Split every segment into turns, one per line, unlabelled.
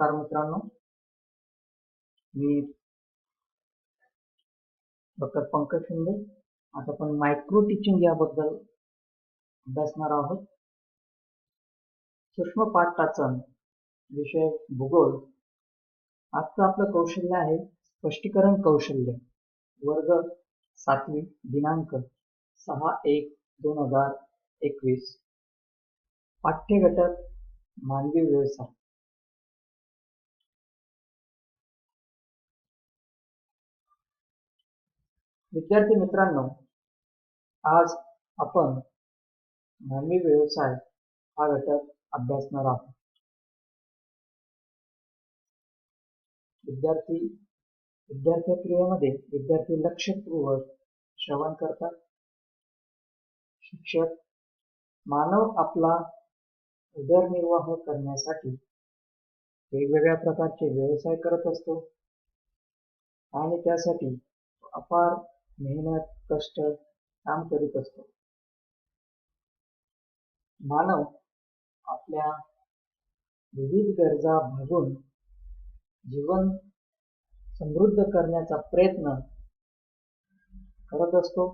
नमस्कार मित्रांनो, मी डॉक्टर पंकज शिंदे. आज आपण मायक्रो टीचिंग याबद्दल अभ्यासणार आहोत. सूक्ष्म पाठ टाचन विषय भूगोल. आजचं आपलं कौशल्य आहे स्पष्टीकरण कौशल्य. वर्ग 7वी, दिनांक 6/1/2021. पाठ्य घटक मानवी व्यवसाय. विद्यार्थी मित्रांनो, आज आपण मानवी व्यवसाय हा घटक अभ्यासणार आहोत. विद्यार्थी क्रियेमध्ये विद्यार्थी लक्षपूर्वक श्रवण करतात. शिक्षक मानव आपला उदरनिर्वाह करण्यासाठी वेगवेगळ्या प्रकारचे व्यवसाय करत असतो आणि त्यासाठी अपार मेहनत, कष्ट, काम करीत असतो. मानव आपल्या विविध गरजा भागून जीवन समृद्ध करण्याचा प्रयत्न करत असतो.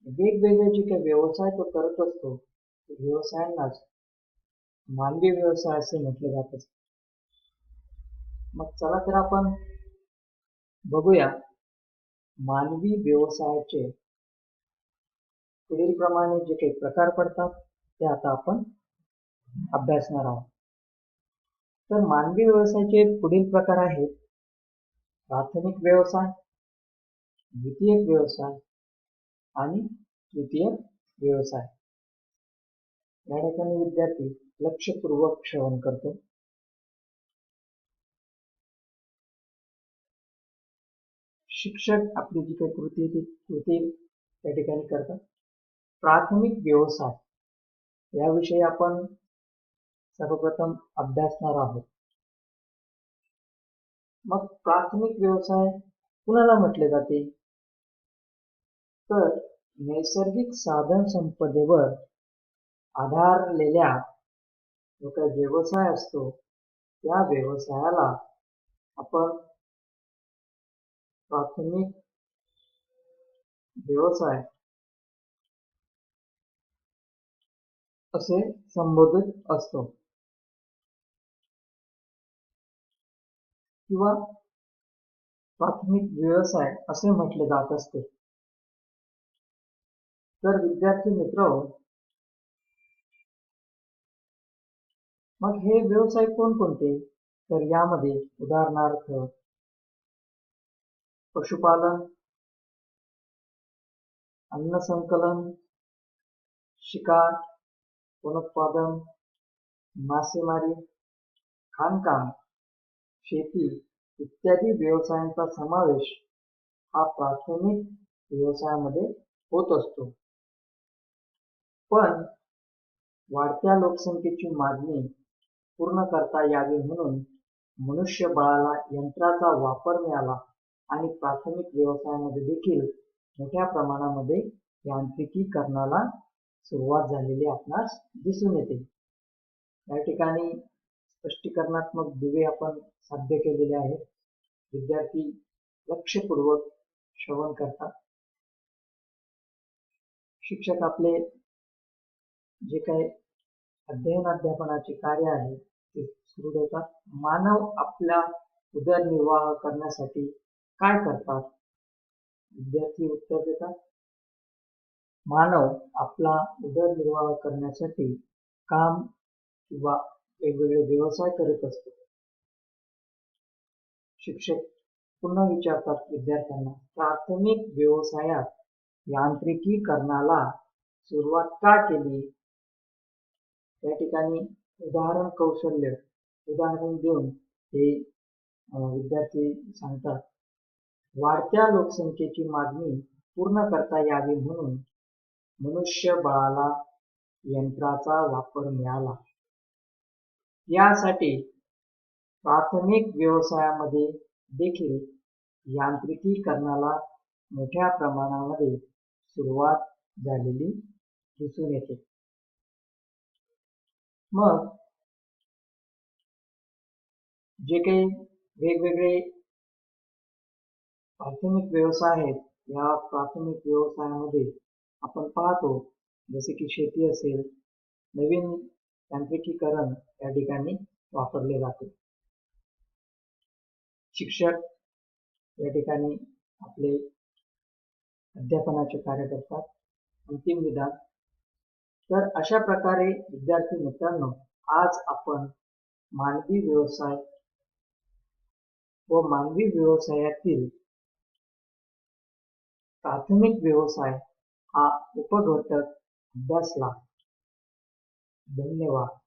वेगवेगळे जे काही व्यवसाय तो करत असतो, व्यवसायांनाच मानवी व्यवसाय असे म्हटले जात असते. मग चला तर आपण बघूया मानवी व्यवसायाचे पुढील प्रमाणे जे काही प्रकार पडतात ते आता आपण अभ्यासणार आहोत. तर मानवी व्यवसायाचे पुढील प्रकार आहेत प्राथमिक व्यवसाय, द्वितीयक व्यवसाय आणि तृतीयक व्यवसाय. या ठिकाणी विद्यार्थी लक्षपूर्वक श्रवण करतो. शिक्षक आपली जी काही कृती त्या ठिकाणी करतात. प्राथमिक व्यवसाय याविषयी आपण सर्वप्रथम अभ्यासणार आहोत. मग प्राथमिक व्यवसाय कुणाला म्हटले जाते? तर नैसर्गिक साधन संपदेवर आधारलेल्या जो काही व्यवसाय असतो त्या व्यवसायाला आपण प्राथमिक व्यवसाय असे संबोधित असतो किंवा प्राथमिक व्यवसाय असे म्हटले जात असते. तर विद्यार्थी मित्र, मग हे व्यवसाय कोणकोणते? तर यामध्ये उदाहरणार्थ पशुपालन, अन्न संकलन, शिकार, वनोत्पादन, मासेमारी, खाणकाम, शेती इत्यादी व्यवसायांचा समावेश हा प्राथमिक व्यवसायामध्ये होत असतो. पण वाढत्या लोकसंख्येची मागणी पूर्ण करता यावी म्हणून मनुष्यबळाला यंत्राचा वापर मिळाला आणि प्राथमिक व्यवसायामध्ये देखील मोठ्या प्रमाणामध्ये यांत्रिकीकरणाला सुरुवात झालेली आपणास दिसून येते. या ठिकाणी स्पष्टीकरणात्मक दुवे आपण साध्य केलेले आहेत. विद्यार्थी लक्षपूर्वक श्रवण करतात. शिक्षक आपले जे काही अध्यापनाचे कार्य आहे ते सुरू ठेवतात. मानव आपला उदरनिर्वाह करण्यासाठी काय करतात? विद्यार्थी उत्तर देतात, मानव आपला उदरनिर्वाह करण्यासाठी काम किंवा वेगवेगळे व्यवसाय करीत असतो. शिक्षक पुन्हा विचारतात विद्यार्थ्यांना, प्राथमिक व्यवसायात यांत्रिकीकरणाला सुरुवात का केली? त्या ठिकाणी उदाहरण देऊन हे विद्यार्थी सांगतात, वाढत्या लोकसंख्येची मागणी पूर्ण करता यावी म्हणून मनुष्यबळाला यंत्राचा वापर मिळाला. यासाठी प्राथमिक व्यवसायामध्ये देखील यांत्रिकीकरणाला मोठ्या प्रमाणामध्ये सुरुवात झालेली दिसून येते. मग जे काही वेगवेगळे प्राथमिक व्यवसाय आहेत, या प्राथमिक व्यवसायामध्ये आपण पाहतो जसे की शेती असेल, नवीन यांत्रिकीकरण या ठिकाणी वापरले जाते. शिक्षक या ठिकाणी आपले अध्यापनाचे कार्य करतात. अंतिम विधान. तर अशा प्रकारे विद्यार्थी मित्रांनो, आज आपण मानवी व्यवसाय व मानवी व्यवसायातील प्राथमिक व्यवसाय हा उपघटक अभ्यासला. धन्यवाद.